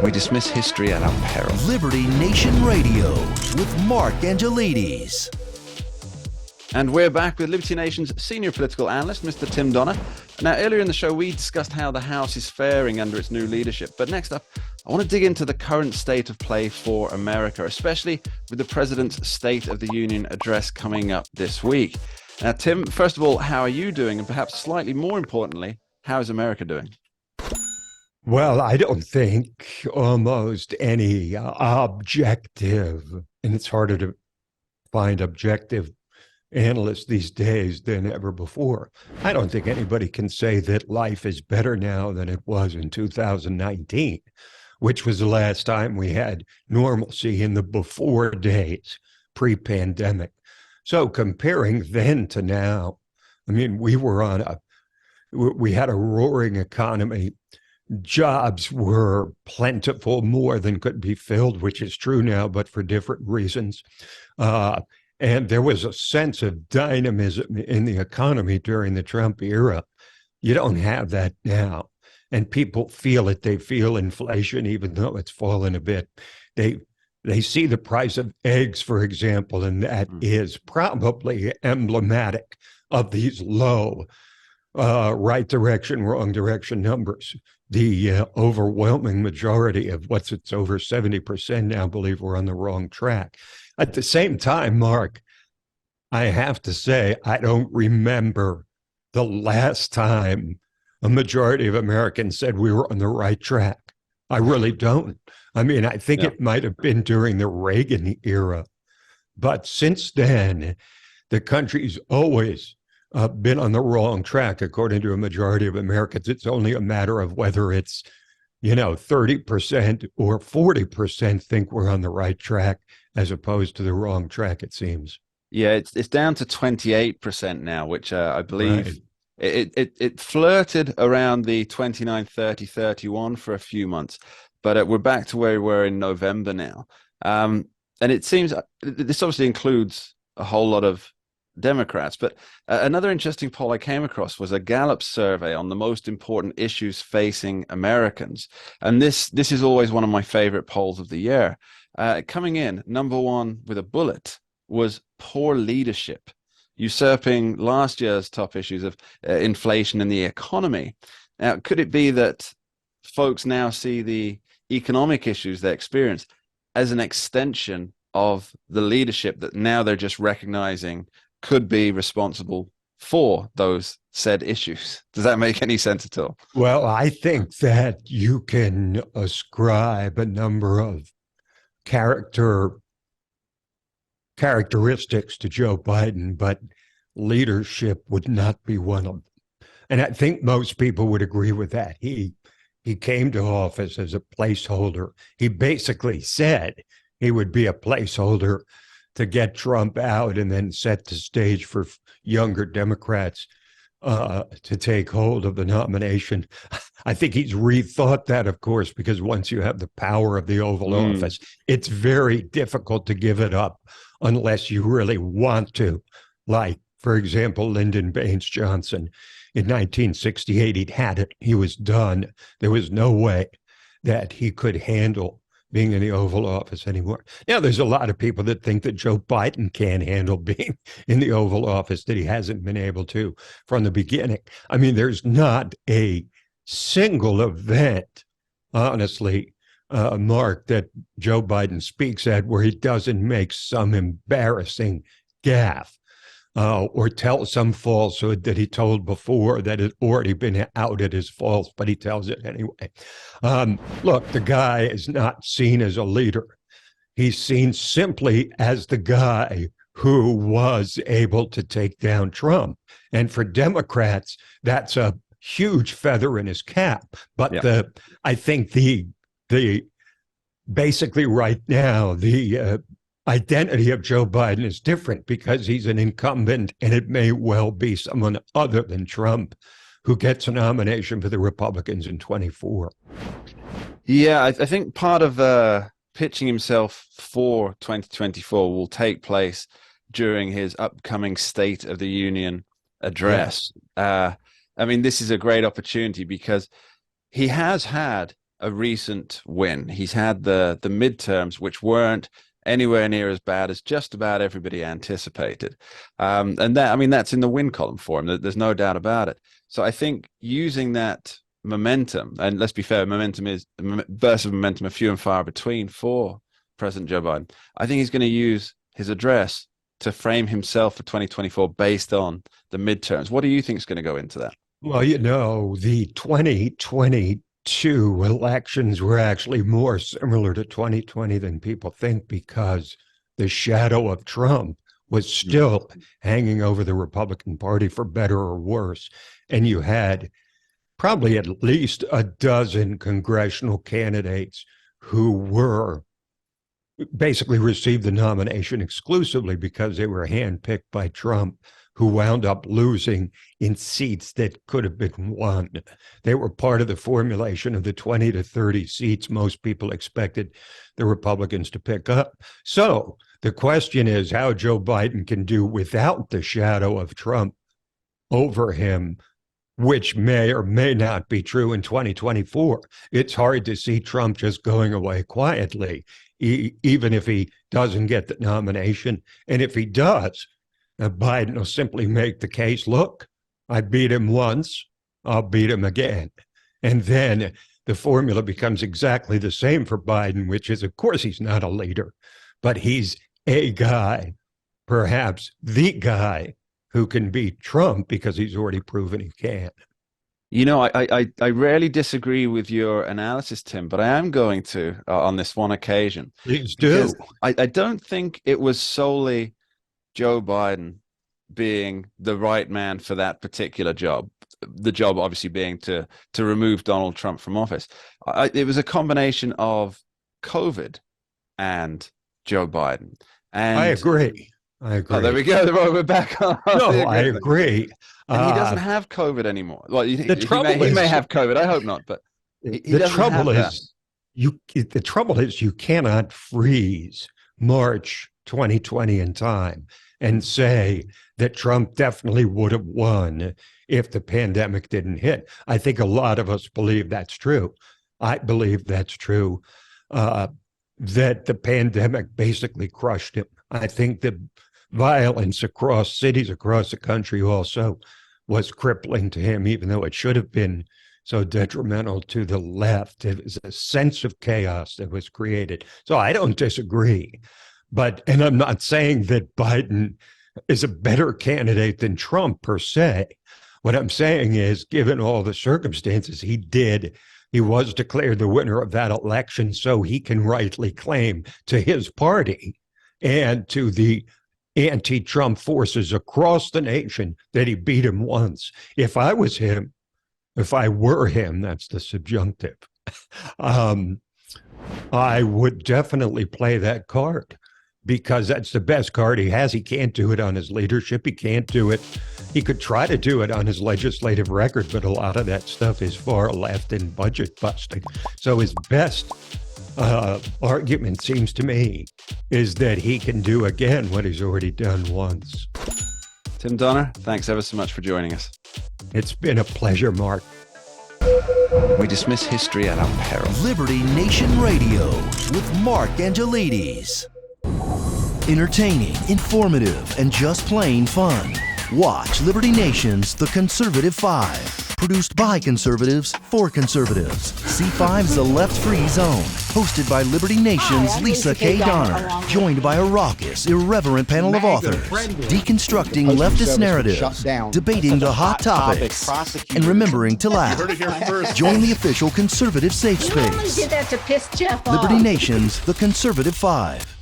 We dismiss history at our peril. Liberty Nation Radio with Mark Angelides. And we're back with Liberty Nation's senior political analyst, Mr. Tim Donner. Now, earlier in the show, we discussed how the House is faring under its new leadership. But next up, I want to dig into the current state of play for America, especially with the President's State of the Union address coming up this week. Now, Tim, first of all, how are you doing? And perhaps slightly more importantly, how is America doing? Well, I don't think almost any objective, and it's harder to find objective analysts these days than ever before. I don't think anybody can say that life is better now than it was in 2019, which was the last time we had normalcy in the before days, pre-pandemic. So comparing then to now, I mean, we had a roaring economy. Jobs were plentiful, more than could be filled, which is true now, but for different reasons. And there was a sense of dynamism in the economy during the Trump era. You don't have that now. And people feel it. They feel inflation, even though it's fallen a bit. They see the price of eggs, for example, and that is probably emblematic of these low right direction, wrong direction numbers. The overwhelming majority of it's over 70% now believe we're on the wrong track. At the same time, Mark, I have to say, I don't remember the last time a majority of Americans said we were on the right track. I really don't. I mean, I think it might have been during the Reagan era. But since then, the country's always been on the wrong track, according to a majority of Americans. It's only a matter of whether it's, 30% or 40% think we're on the right track as opposed to the wrong track, it seems. Yeah, it's down to 28% now, which I believe it flirted around the 29, 30, 31 for a few months, but we're back to where we were in November now. And it seems this obviously includes a whole lot of Democrats, but another interesting poll I came across was a Gallup survey on the most important issues facing Americans. And this is always one of my favorite polls of the year. Coming in, number one with a bullet was poor leadership, usurping last year's top issues of inflation and the economy. Now, could it be that folks now see the economic issues they experience as an extension of the leadership that now they're just recognizing could be responsible for those said issues? Does that make any sense at all? Well, I think that you can ascribe a number of characteristics to Joe Biden, but leadership would not be one of them. And I think most people would agree with that. He came to office as a placeholder. He basically said he would be a placeholder to get Trump out and then set the stage for younger Democrats to take hold of the nomination. I think he's rethought that, of course, because once you have the power of the Oval Office, it's very difficult to give it up unless you really want to. Like, for example, Lyndon Baines Johnson in 1968, he'd had it. He was done. There was no way that he could handle being in the Oval Office anymore. Now, there's a lot of people that think that Joe Biden can't handle being in the Oval Office, that he hasn't been able to from the beginning. I mean, there's not a single event, honestly, Mark, that Joe Biden speaks at where he doesn't make some embarrassing gaffe or tell some falsehood that he told before that had already been outed as false, but he tells it anyway. Look, the guy is not seen as a leader. He's seen simply as the guy who was able to take down Trump. And for Democrats, that's a huge feather in his cap. But I think the basically right now, the identity of Joe Biden is different because he's an incumbent, and it may well be someone other than Trump who gets a nomination for the Republicans in 24. Yeah, I think part of pitching himself for 2024 will take place during his upcoming State of the Union address. I mean, this is a great opportunity because he has had a recent win. He's had the midterms, which weren't anywhere near as bad as just about everybody anticipated. And that, I mean, that's in the win column for him. There's no doubt about it. So I think using that momentum, and let's be fair, bursts of momentum are few and far between for President Joe Biden. I think he's going to use his address to frame himself for 2024 based on the midterms. What do you think is going to go into that? Well, the 2022 elections were actually more similar to 2020 than people think, because the shadow of Trump was still hanging over the Republican Party, for better or worse. And you had probably at least a dozen congressional candidates who were basically received the nomination exclusively because they were handpicked by Trump, who wound up losing in seats that could have been won. They were part of the formulation of the 20 to 30 seats most people expected the Republicans to pick up. So the question is how Joe Biden can do without the shadow of Trump over him, which may or may not be true in 2024. It's hard to see Trump just going away quietly, even if he doesn't get the nomination. And if he does, Biden will simply make the case, look, I beat him once, I'll beat him again. And then the formula becomes exactly the same for Biden, which is, of course, he's not a leader, but he's a guy, perhaps the guy, who can beat Trump because he's already proven he can. You know, I rarely disagree with your analysis, Tim, but I am going to on this one occasion. Please do. I don't think it was solely Joe Biden being the right man for that particular job. The job obviously being to remove Donald Trump from office. It was a combination of COVID and Joe Biden. And I agree. Oh, there we go. We're back on. No, I agree. And he doesn't have COVID anymore. Well, he may have COVID. I hope not. But the trouble is you cannot freeze March 2020 in time and say that Trump definitely would have won if the pandemic didn't hit. I think a lot of us believe that's true. I believe that's true, that the pandemic basically crushed him. I think the violence across cities across the country also was crippling to him, even though it should have been so detrimental to the left. It was a sense of chaos that was created. So I don't disagree. And I'm not saying that Biden is a better candidate than Trump per se. What I'm saying is, given all the circumstances, he was declared the winner of that election, so he can rightly claim to his party and to the anti-Trump forces across the nation that he beat him once. If I was him, if I were him, that's the subjunctive, I would definitely play that card, because that's the best card he has. He can't do it on his leadership. He can't do it. He could try to do it on his legislative record, but a lot of that stuff is far left and budget busting. So his best argument, seems to me, is that he can do again what he's already done once. Tim Donner, thanks ever so much for joining us. It's been a pleasure, Mark. We dismiss history at our peril. Liberty Nation Radio with Mark Angelides. Entertaining, informative, and just plain fun. Watch Liberty Nation's The Conservative 5. Produced by conservatives for conservatives. C5's The Left Free Zone. Hosted by Liberty Nation's Lisa K. Donner. Joined by a raucous, irreverent panel of authors. Deconstructing leftist narratives. Debating the hot topics. And remembering to laugh. Join the official conservative safe space. You only did that to piss Jeff off. Liberty Nation's The Conservative 5.